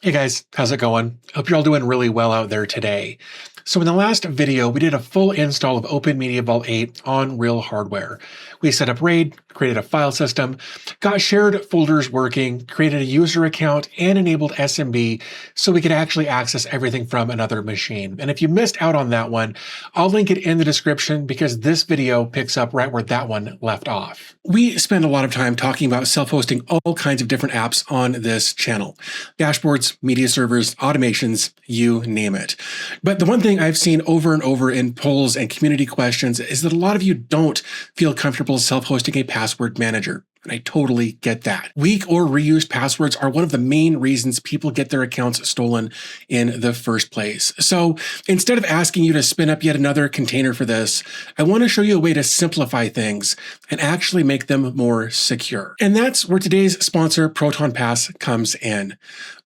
Hey guys, how's it going? Hope you're all doing really well out there today. So in the last video, we did a full install of OpenMediaVault 8 on real hardware. We set up RAID, created a file system, got shared folders working, created a user account, and enabled SMB so we could actually access everything from another machine. And if you missed out on that one, I'll link it in the description because this video picks up right where that one left off. We spend a lot of time talking about self-hosting all kinds of different apps on this channel. Dashboards, media servers, automations, you name it. But the one thing I've seen over and over in polls and community questions is that a lot of you don't feel comfortable self-hosting a password manager. And I totally get that. Weak or reused passwords are one of the main reasons people get their accounts stolen in the first place. So instead of asking you to spin up yet another container for this, I want to show you a way to simplify things and actually make them more secure. And that's where today's sponsor, ProtonPass, comes in.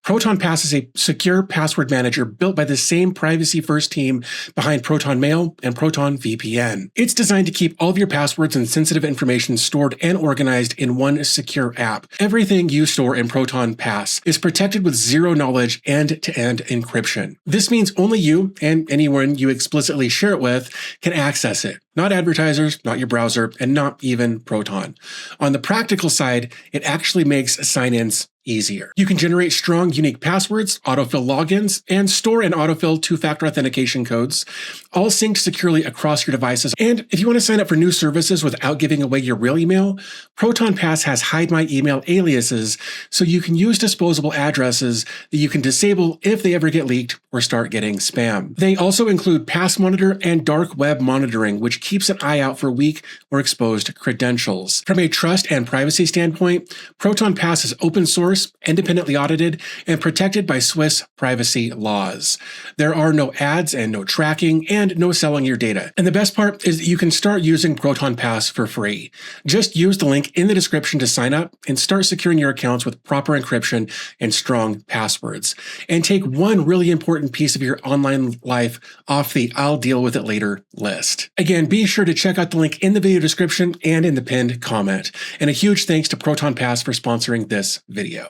ProtonPass is a secure password manager built by the same privacy-first team behind Proton Mail and Proton VPN. It's designed to keep all of your passwords and sensitive information stored and organized in one secure app. Everything you store in ProtonPass is protected with zero-knowledge end-to-end encryption. This means only you and anyone you explicitly share it with can access it. Not advertisers, not your browser, and not even Proton. On the practical side, it actually makes sign-ins easier. You can generate strong, unique passwords, autofill logins, and store and autofill two-factor authentication codes, all synced securely across your devices. And if you want to sign up for new services without giving away your real email, ProtonPass has Hide My Email aliases, so you can use disposable addresses that you can disable if they ever get leaked or start getting spam. They also include Pass Monitor and dark web monitoring, which keeps an eye out for weak or exposed credentials. From a trust and privacy standpoint, ProtonPass is open source, independently audited, and protected by Swiss privacy laws. There are no ads and no tracking and no selling your data. And the best part is that you can start using ProtonPass for free. Just use the link in the description to sign up and start securing your accounts with proper encryption and strong passwords. And take one really important piece of your online life off the I'll deal with it later list. Again, be sure to check out the link in the video description and in the pinned comment. And a huge thanks to ProtonPass for sponsoring this video.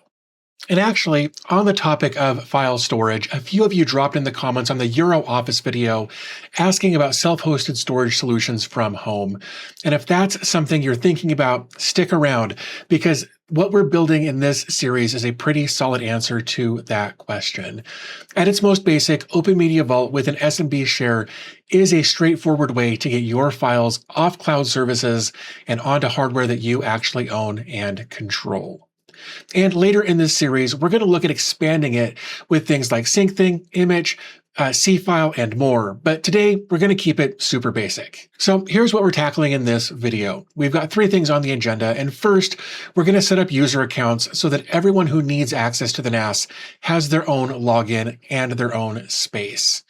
And actually, on the topic of file storage, a few of you dropped in the comments on the Euro Office video asking about self-hosted storage solutions from home. And if that's something you're thinking about, stick around, because what we're building in this series is a pretty solid answer to that question. At its most basic, OpenMediaVault with an SMB share is a straightforward way to get your files off cloud services and onto hardware that you actually own and control. And later in this series, we're going to look at expanding it with things like SyncThing, Image, C-File, and more. But today, we're going to keep it super basic. So here's what we're tackling in this video. We've got three things on the agenda. And first, we're going to set up user accounts so that everyone who needs access to the NAS has their own login and their own space.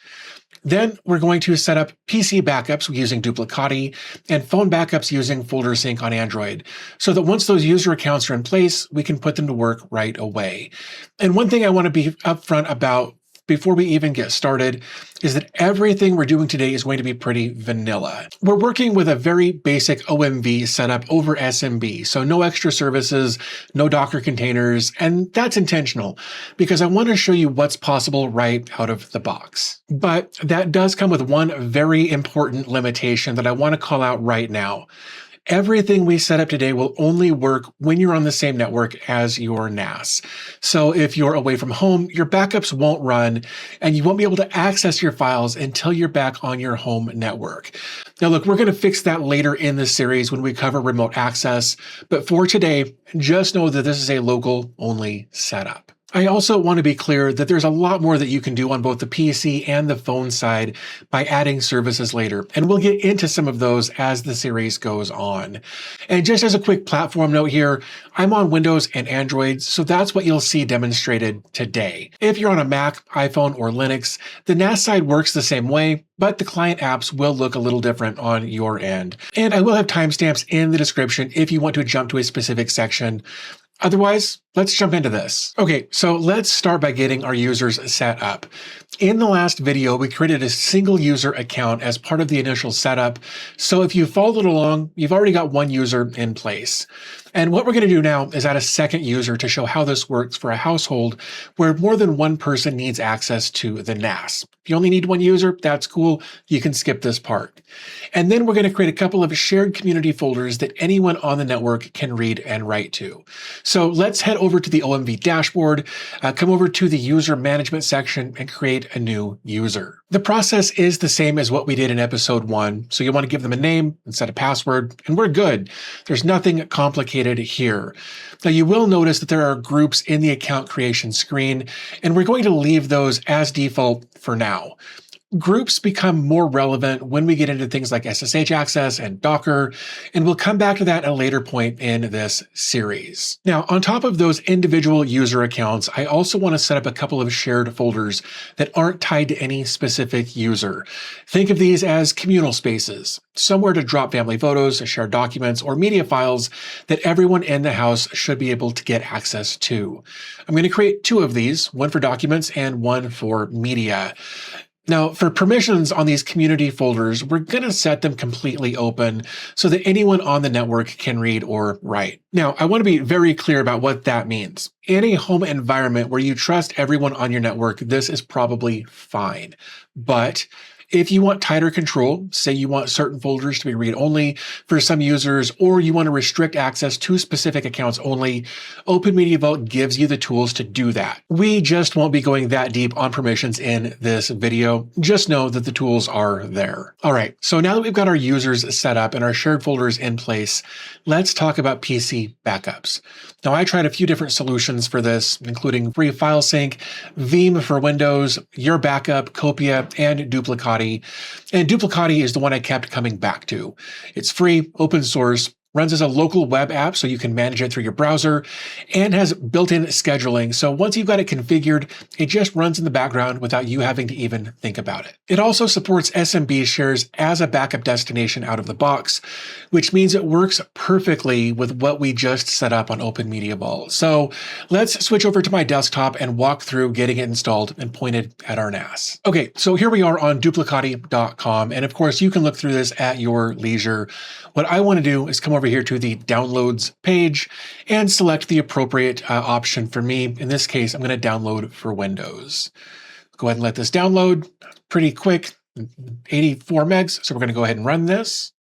Then we're going to set up PC backups using Duplicati and phone backups using FolderSync on Android, so that once those user accounts are in place, we can put them to work right away. And one thing I want to be upfront about before we even get started is that everything we're doing today is going to be pretty vanilla. We're working with a very basic OMV setup over SMB, so no extra services, no Docker containers, and that's intentional because I want to show you what's possible right out of the box. But that does come with one very important limitation that I want to call out right now. Everything we set up today will only work when you're on the same network as your NAS. So if you're away from home, your backups won't run and you won't be able to access your files until you're back on your home network. Now look, we're going to fix that later in the series when we cover remote access. But for today, just know that this is a local only setup. I also want to be clear that there's a lot more that you can do on both the PC and the phone side by adding services later, and we'll get into some of those as the series goes on. And just as a quick platform note here, I'm on Windows and Android, so that's what you'll see demonstrated today. If you're on a Mac, iPhone, or Linux, the NAS side works the same way, but the client apps will look a little different on your end. And I will have timestamps in the description if you want to jump to a specific section. Otherwise, Let's jump into this. Okay, so let's start by getting our users set up. In the last video, we created a single user account as part of the initial setup. So if you followed along, you've already got one user in place. And what we're going to do now is add a second user to show how this works for a household where more than one person needs access to the NAS. If you only need one user, that's cool. You can skip this part. And then we're going to create a couple of shared community folders that anyone on the network can read and write to. So let's head over to the OMV dashboard, come over to the user management section and create a new user. The process is the same as what we did in episode 1. So you want to give them a name and set a password, and we're good. There's nothing complicated here. Now you will notice that there are groups in the account creation screen, and we're going to leave those as default for now. Groups become more relevant when we get into things like SSH access and Docker, and we'll come back to that at a later point in this series. Now, on top of those individual user accounts, I also want to set up a couple of shared folders that aren't tied to any specific user. Think of these as communal spaces, somewhere to drop family photos, share documents, or media files that everyone in the house should be able to get access to. I'm going to create 2 of these, one for documents and one for media. Now, for permissions on these community folders, we're going to set them completely open so that anyone on the network can read or write. Now, I want to be very clear about what that means. In a home environment where you trust everyone on your network, this is probably fine. But if you want tighter control, say you want certain folders to be read-only for some users, or you want to restrict access to specific accounts only, OpenMediaVault gives you the tools to do that. We just won't be going that deep on permissions in this video. Just know that the tools are there. All right, so now that we've got our users set up and our shared folders in place, let's talk about PC backups. Now, I tried a few different solutions for this, including free FileSync, Veeam for Windows, Your Backup, Copia, and Duplicati. And Duplicati is the one I kept coming back to. It's free, open source, runs as a local web app so you can manage it through your browser, and has built-in scheduling. So once you've got it configured, it just runs in the background without you having to even think about it. It also supports SMB shares as a backup destination out of the box, which means it works perfectly with what we just set up on OpenMediaVault. So let's switch over to my desktop and walk through getting it installed and pointed at our NAS. Okay, so here we are on Duplicati.com, and of course you can look through this at your leisure. What I want to do is come over here to the downloads page and select the appropriate option for me. In this case, I'm going to download for Windows. Go ahead and let this download pretty quick, 84 megs. So we're going to go ahead and run this.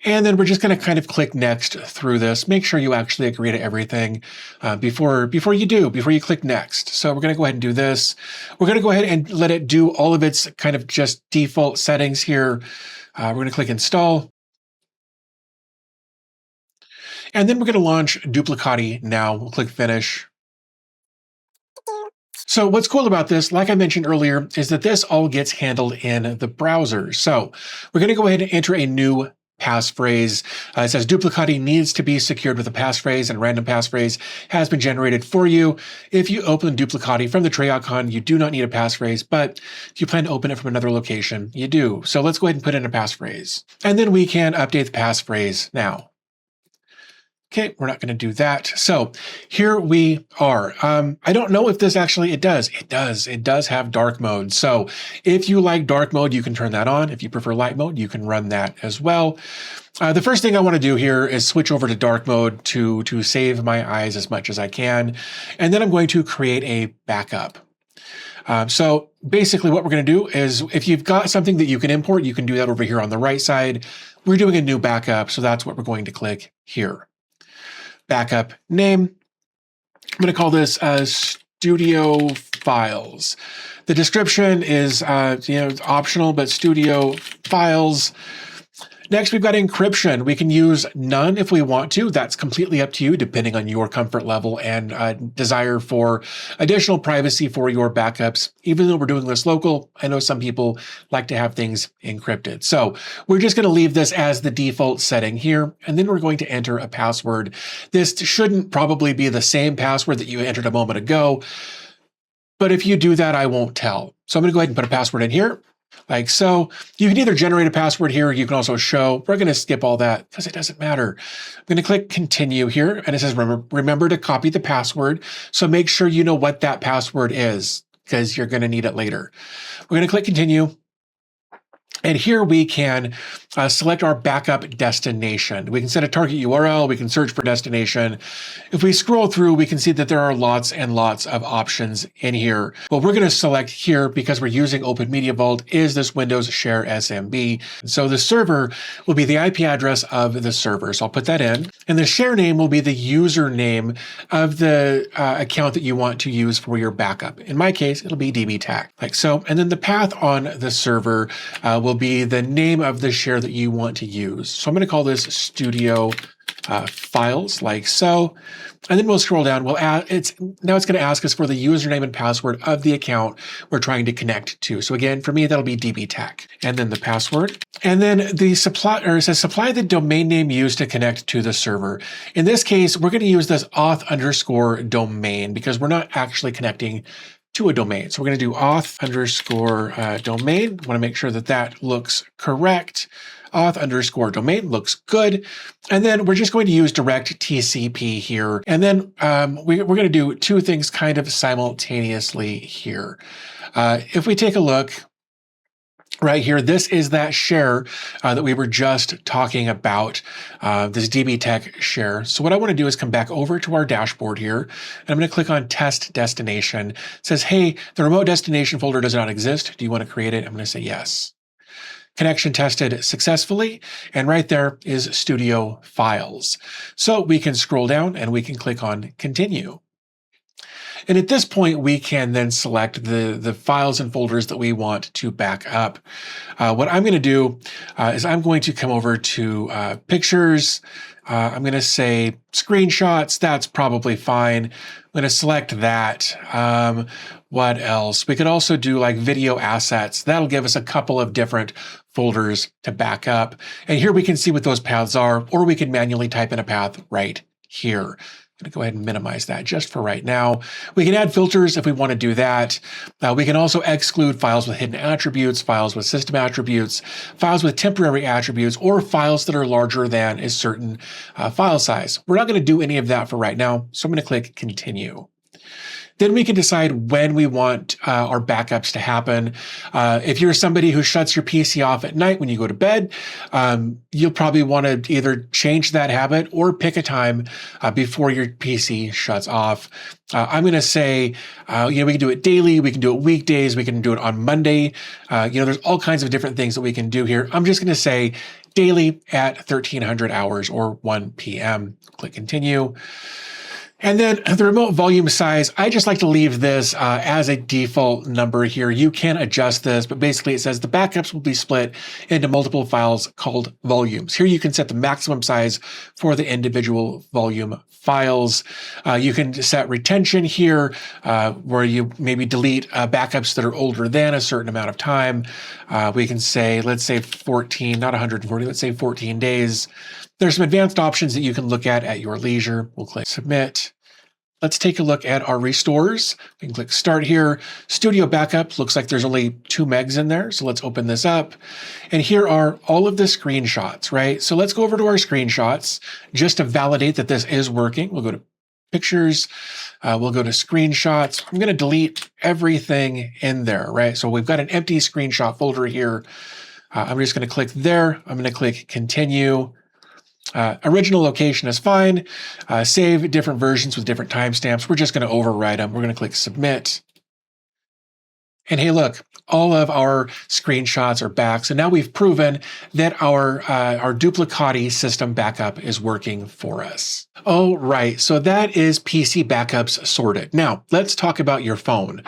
And then we're just going to kind of click next through this. Make sure you actually agree to everything before you click next. So we're going to go ahead and do this. We're going to go ahead and let it do all of its kind of just default settings here. We're going to click install. And then we're going to launch Duplicati now. We'll click finish. So what's cool about this, like I mentioned earlier, is that this all gets handled in the browser. So we're going to go ahead and enter a new passphrase. It says Duplicati needs to be secured with a passphrase, and a random passphrase has been generated for you. If you open Duplicati from the tray icon, you do not need a passphrase, but if you plan to open it from another location, you do. So let's go ahead and put in a passphrase. And then we can update the passphrase now. Okay, we're not going to do that. So here we are. I don't know if this actually, it does have dark mode. So if you like dark mode, you can turn that on. If you prefer light mode, you can run that as well. The first thing I want to do here is switch over to dark mode to save my eyes as much as I can. And then I'm going to create a backup. So basically what we're going to do is if you've got something that you can import, you can do that over here on the right side. We're doing a new backup, so that's what we're going to click here. Backup name. I'm going to call this Studio Files. The description is optional, but Studio Files. Next, we've got encryption. We can use none if we want to. That's completely up to you, depending on your comfort level and desire for additional privacy for your backups. Even though we're doing this local, I know some people like to have things encrypted. So we're just going to leave this as the default setting here, and then we're going to enter a password. This shouldn't probably be the same password that you entered a moment ago, but if you do that, I won't tell. So I'm going to go ahead and put a password in here. like so. You can either generate a password here, or you can also show. We're going to skip all that because it doesn't matter. I'm going to click continue here, and it says remember to copy the password. So make sure you know what that password is, because you're going to need it later. We're going to click continue. And here we can select our backup destination. We can set a target URL. We can search for destination. If we scroll through, we can see that there are lots and lots of options in here. What we're going to select here, because we're using OpenMediaVault, is this Windows Share SMB. So the server will be the IP address of the server. So I'll put that in. And the share name will be the username of the account that you want to use for your backup. In my case, it'll be dbtac, like so. And then the path on the server will be the name of the share that you want to use. So I'm going to call this studio files, like so. And then we'll scroll down. Now it's going to ask us for the username and password of the account we're trying to connect to. So again, for me, that'll be dbtac. And then the password. And then it says supply the domain name used to connect to the server. In this case, we're going to use this auth_domain because we're not actually connecting to a domain. So we're going to do auth_domain. Want to make sure that that looks correct. Auth_domain looks good. And then we're just going to use direct TCP here. And then we're going to do two things kind of simultaneously here. If we take a look right here, this is that share that we were just talking about, this dbtac share. So what I want to do is come back over to our dashboard here, and I'm going to click on test destination. It says, hey, the remote destination folder does not exist. Do you want to create it? I'm going to say yes. Connection tested successfully, and right there is studio files. So we can scroll down and we can click on continue. And at this point, we can then select the files and folders that we want to back up. What I'm going to do is I'm going to come over to pictures. I'm going to say screenshots. That's probably fine. I'm going to select that. What else? We could also do like video assets. That'll give us a couple of different folders to back up. And here we can see what those paths are, or we can manually type in a path right here. I'm going to go ahead and minimize that just for right now. We can add filters if we want to do that. We can also exclude files with hidden attributes, files with system attributes, files with temporary attributes, or files that are larger than a certain file size. We're not going to do any of that for right now, so I'm going to click continue. Then we can decide when we want our backups to happen. If you're somebody who shuts your PC off at night when you go to bed, you'll probably want to either change that habit or pick a time before your PC shuts off. I'm going to say, we can do it daily, we can do it weekdays, we can do it on Monday. There's all kinds of different things that we can do here. I'm just going to say daily at 1300 hours or 1 p.m. Click continue. And then the remote volume size, I just like to leave this as a default number here. You can adjust this, but basically it says the backups will be split into multiple files called volumes. Here you can set the maximum size for the individual volume files. You can set retention here, where you maybe delete backups that are older than a certain amount of time. We can say, let's say 14, not 140, let's say 14 days. There's some advanced options that you can look at your leisure. We'll click submit. Let's take a look at our restores. We can click start here. Studio backup looks like there's only 2 megs in there. So let's open this up. And here are all of the screenshots, right? So let's go over to our screenshots just to validate that this is working. We'll go to pictures. We'll go to screenshots. I'm going to delete everything in there, right? So we've got an empty screenshot folder here. I'm just going to click there. I'm going to click continue. Original location is fine. Save different versions with different timestamps. We're just going to override them. We're going to click submit. And hey, look, all of our screenshots are back. So now we've proven that our Duplicati system backup is working for us. Oh, right. So that is PC backups sorted. Now let's talk about your phone.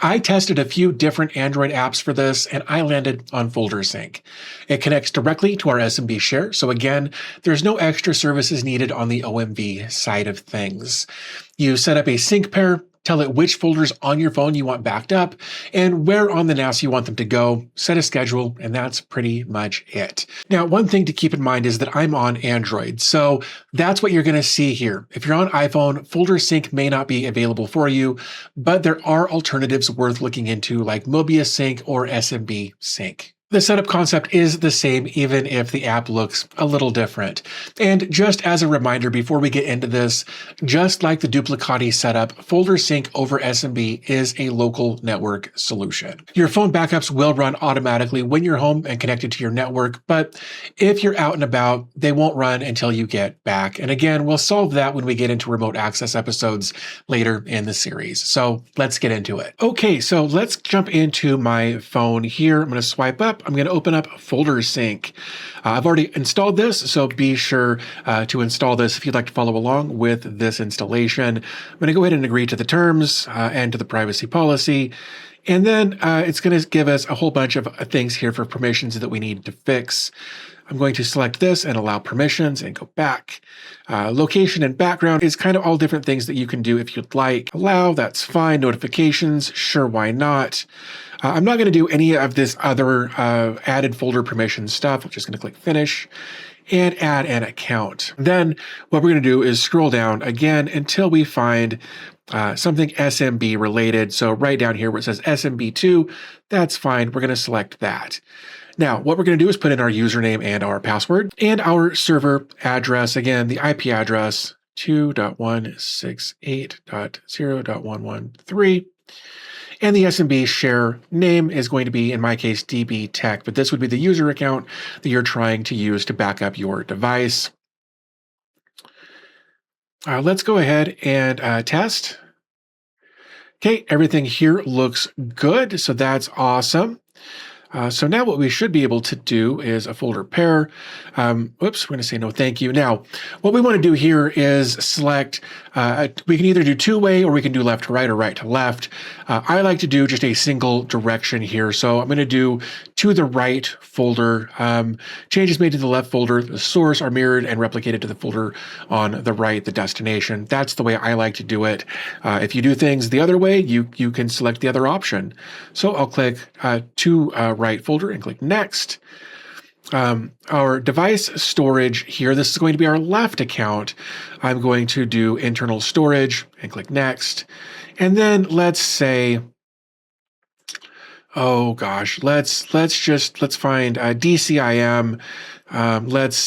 I tested a few different Android apps for this, and I landed on FolderSync. It connects directly to our SMB share. So again, there's no extra services needed on the OMV side of things. You set up a sync pair. tell it which folders on your phone you want backed up, and where on the NAS you want them to go, set a schedule, and that's pretty much it. Now, one thing to keep in mind is that I'm on Android, so that's what you're going to see here. If you're on iPhone, FolderSync may not be available for you, but there are alternatives worth looking into like Mobius Sync or SMB Sync. The setup concept is the same, even if the app looks a little different. And just as a reminder before we get into this, just like the Duplicati setup, FolderSync over SMB is a local network solution. Your phone backups will run automatically when you're home and connected to your network, but if you're out and about, they won't run until you get back. And again, we'll solve that when we get into remote access episodes later in the series. So let's get into it. Okay, so let's jump into my phone here. I'm going to swipe up. I'm going to open up FolderSync. I've already installed this, so be sure to install this if you'd like to follow along with this installation. I'm going to go ahead and agree to the terms and to the privacy policy. And then it's going to give us a whole bunch of things here for permissions that we need to fix. I'm going to select this and allow permissions and go back. Location and background is kind of all different things that you can do if you'd like. Allow, that's fine. Notifications, sure, why not? I'm not going to do any of this other added folder permission stuff. I'm just going to click finish and add an account. Then what we're going to do is scroll down again until we find something SMB related. So right down here where it says SMB2, that's fine. We're going to select that. Now, what we're going to do is put in our username and our password and our server address. Again, the IP address 2.168.0.113. And the SMB share name is going to be, in my case, DB Tech, but this would be the user account that you're trying to use to back up your device. Let's go ahead and test. Okay, everything here looks good, so that's awesome. So now what we should be able to do is a folder pair. Whoops, we're going to say no thank you. Now, what we want to do here is select, we can either do two-way or we can do left to right or right to left. I like to do just a single direction here. So I'm going to do to the right folder. Changes made to the left folder, the source are mirrored and replicated to the folder on the right, the destination. That's the way I like to do it. If you do things the other way, you can select the other option. So I'll click to right folder and click next. Our device storage here, this is going to be our left account. I'm going to do internal storage and click next. And then let's say, oh gosh, let's find DCIM. Let's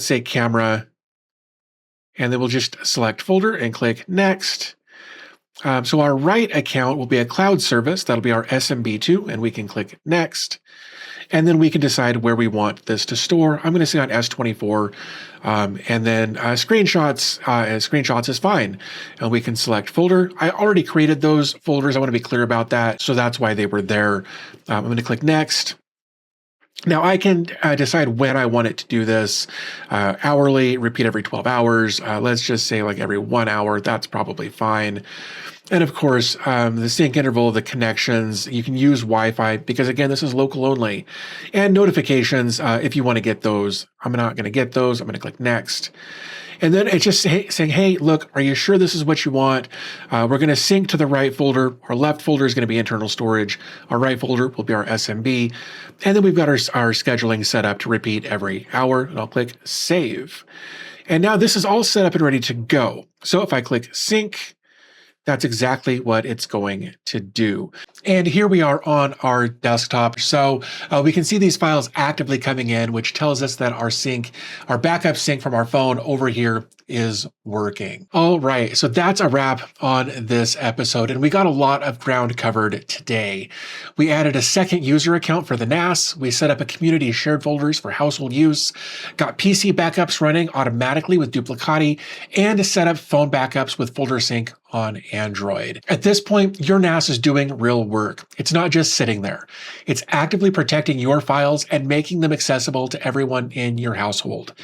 say camera, and then we'll just select folder and click next. So our right account will be a cloud service. That'll be our SMB2, and we can click next. And then we can decide where we want this to store. I'm going to say on S24, and then screenshots is fine. And we can select folder. I already created those folders. I want to be clear about that. So that's why they were there. I'm going to click next. Now I can decide when I want it to do this, hourly, repeat every 12 hours. Let's just say like every 1 hour, that's probably fine. And of course, the sync interval, the connections, you can use Wi-Fi because again, this is local only. And notifications, if you want to get those, I'm not going to get those. I'm going to click next. And then it's just saying, hey, look, are you sure this is what you want? We're going to sync to the right folder. Our left folder is going to be internal storage. Our right folder will be our SMB. And then we've got our scheduling set up to repeat every hour. And I'll click save. And now this is all set up and ready to go. So if I click sync, that's exactly what it's going to do. And here we are on our desktop. So we can see these files actively coming in, which tells us that our backup sync from our phone over here is working. All right, so that's a wrap on this episode, and we got a lot of ground covered today. We added a second user account for the NAS. We set up a community shared folders for household use, got PC backups running automatically with Duplicati, and set up phone backups with FolderSync on Android. At this point, your NAS is doing real work. It's not just sitting there. It's actively protecting your files and making them accessible to everyone in your household.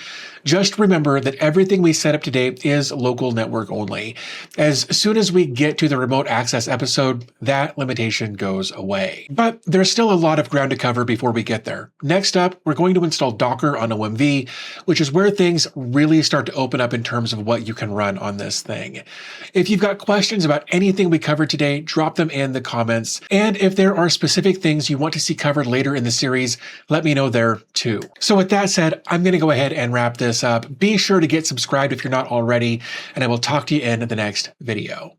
Just remember that everything we set up today is local network only. As soon as we get to the remote access episode, that limitation goes away. But there's still a lot of ground to cover before we get there. Next up, we're going to install Docker on OMV, which is where things really start to open up in terms of what you can run on this thing. If you've got questions about anything we covered today, drop them in the comments. And if there are specific things you want to see covered later in the series, let me know there too. So with that said, I'm going to go ahead and wrap this up. Be sure to get subscribed if you're not already, and I will talk to you in the next video.